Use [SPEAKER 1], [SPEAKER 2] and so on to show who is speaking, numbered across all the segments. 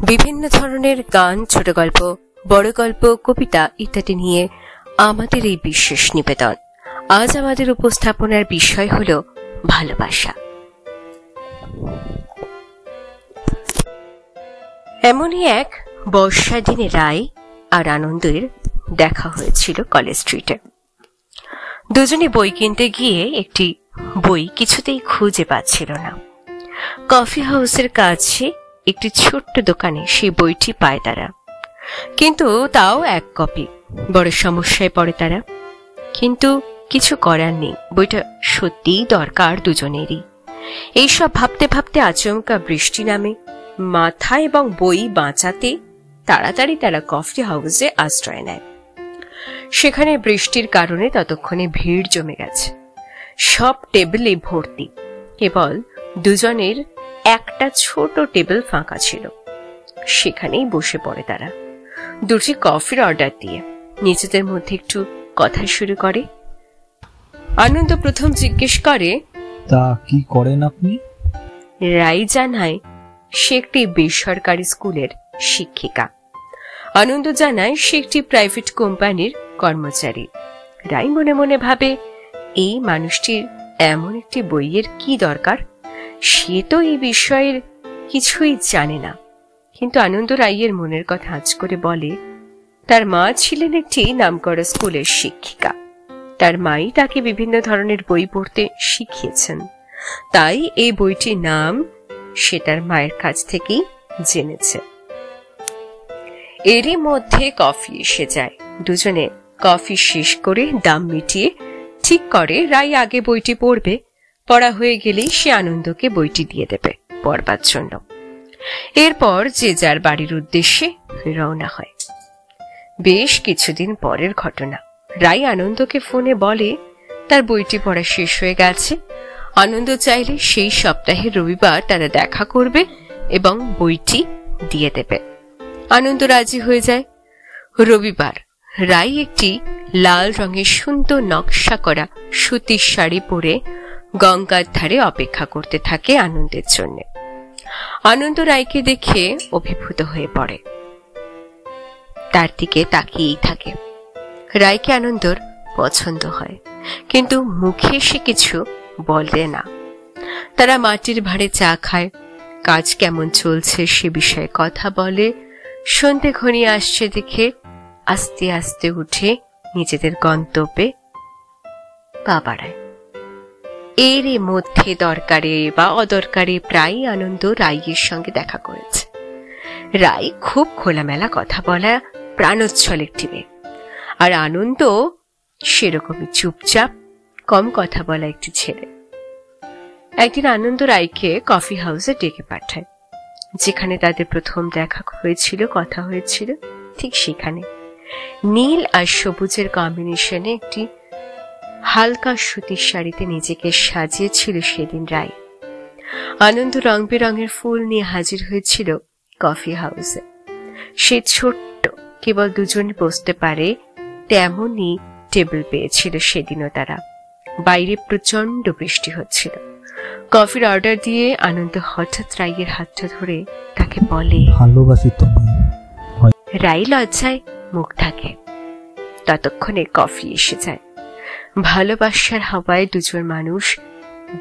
[SPEAKER 1] বিভিন্ন ধরনের গান, ছোট গল্প, বড় গল্প, কবিতা ইত্যাদি নিয়ে আমাদের এই বিশেষ নিবেদন। আজ আমাদের উপস্থাপনার বিষয় হল ভালোবাসা। এমনই এক বর্ষার দিনে রায় আর আনন্দের দেখা হয়েছিল কলেজ স্ট্রিটে। দুজনে বই কিনতে গিয়ে একটি বই কিছুতেই খুঁজে পাচ্ছিল না। কফি হাউসের কাছে একটি ছোট্ট দোকানে সেই বইটি পায় তারা, কিন্তু তাও এক কপি। বড় সমস্যায় পড়ে তারা, কিন্তু কিছু করার নেই, বইটা সত্যিই দরকার দুজনেরই। এইসব ভাবতে ভাবতে আচমকা বৃষ্টি নামে মাথা এবং বই বাঁচাতে তাড়াতাড়ি তারা কফি হাউসে আশ্রয় নেয়। সেখানে বৃষ্টির কারণে ততক্ষণে ভিড় জমে গেছে, সব টেবিলে ভর্তি, কেবল দুজনের একটা ছোট টেবিল ফাঁকা ছিল। সেখানেই বসে পড়ে তারা, দুটি কফির অর্ডার দিয়ে নিজেদের মধ্যে একটু কথা শুরু করে। আনন্দ প্রথম জিজ্ঞেস করে,
[SPEAKER 2] তা কি করেন আপনি?
[SPEAKER 1] রাই জানায় সে একটি বেসরকারি স্কুলের শিক্ষিকা। আনন্দ জানায় সে একটি প্রাইভেট কোম্পানির কর্মচারী। রাই মনে মনে ভাবে, এই মানুষটির এমন একটি বইয়ের কি দরকার? সে তো এই বিষয়ের কিছুই জানে না। কিন্তু আনন্দ রাইয়ের মনের কথা আঁচ করে বলে, তার মা ছিলেন একটি নামকরা স্কুলের শিক্ষিকা। তার মাই তাকে বিভিন্ন ধরনের বই পড়তে শিখিয়েছেন, তাই এই বইটির নাম সে তার মায়ের কাছ থেকেই জেনেছে। এরই মধ্যে কফি এসে যায়। দুজনে কফি শেষ করে দাম মিটিয়ে ঠিক করে রাই আগে বইটি পড়বে। পড়া হয়ে গেলেই সে আনন্দকে বইটি দিয়ে দেবে পড়বার জন্য। এরপর যে যার বাড়ির উদ্দেশ্যে রওনা হয়। বেশ কিছুদিন পরের ঘটনা। রাই আনন্দকে ফোনে বলে তার বইটি পড়া শেষ হয়ে গেছে। আনন্দ চাইলে সেই সপ্তাহের রবিবার তারা দেখা করবে এবং বইটি দিয়ে দেবে। আনন্দ রাজি হয়ে যায়। রবিবার রাই একটি লাল রঙের সুন্দর নকশা করা সুতির শাড়ি পরে গঙ্গার ধারে অপেক্ষা করতে থাকে আনন্দের জন্য। আনন্দ রায়কে দেখে অভিভূত হয়ে পড়ে, তার দিকে তাকিয়েই থাকে। রায়কে আনন্দর পছন্দ হয়, কিন্তু মুখে সে কিছু বলে না। তারা মাটির ভাঁড়ে চা খায়, কাজ কেমন চলছে সে বিষয়ে কথা বলে। সন্ধে ঘনিয়ে আসছে দেখে আস্তে আস্তে উঠে নিজেদের গন্তব্যে পা বাড়ায়। এরই মধ্যে দরকারে বা অদরকারে প্রায় আনন্দ রাইয়ের সঙ্গে দেখা করেছে। রাই খুব খোলামেলা কথা বলা প্রাণোচ্ছল একটি মেয়ে, আর আনন্দ সেরকমই চুপচাপ কম কথা বলা একটি ছেলে। একদিন আনন্দ রাইকে কফি হাউসে ডেকে পাঠায়, যেখানে তাদের প্রথম দেখা হয়েছিল, কথা হয়েছিল। ঠিক সেখানে নীল আর সবুজের কম্বিনেশনে একটি হালকা সুতির শাড়িতে নিজেকে সাজিয়েছিল সেদিন রাই। আনন্দ রং বেরঙের ফুল নিয়ে হাজির হয়েছিল কফি হাউসে। সে ছোট্ট, কেবল দুজনে বসতে পারে তেমনই টেবিল পেয়েছিল সেদিনও তারা। বাইরে প্রচন্ড বৃষ্টি হচ্ছিল। কফির অর্ডার দিয়ে আনন্দ হঠাৎ রাইয়ের হাতটা ধরে তাকে বলে,
[SPEAKER 2] ভালোবাসি তোমায়।
[SPEAKER 1] রাই লজ্জায় মুখ ঢাকে। ততক্ষণে কফি এসে যায়। ভালোবাসার হাওয়ায় দুজন মানুষ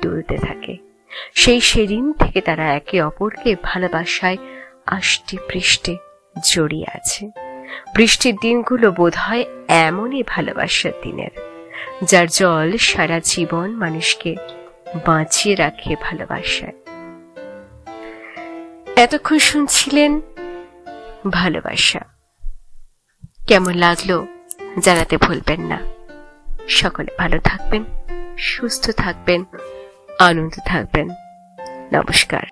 [SPEAKER 1] দুলতে থাকে। সেদিন থেকে তারা একে অপরকে ভালোবাসায় আষ্টে পৃষ্ঠে জড়িয়ে আছে। বৃষ্টির দিনগুলো বোধ হয় এমনই ভালোবাসার দিনের, যার জল সারা জীবন মানুষকে বাঁচিয়ে রাখে ভালোবাসায়। এতক্ষণ শুনছিলেন ভালোবাসা। কেমন লাগলো জানাতে ভুলবেন না। সকলে ভালো থাকবেন, সুস্থ থাকবেন, আনন্দ থাকবেন। নমস্কার।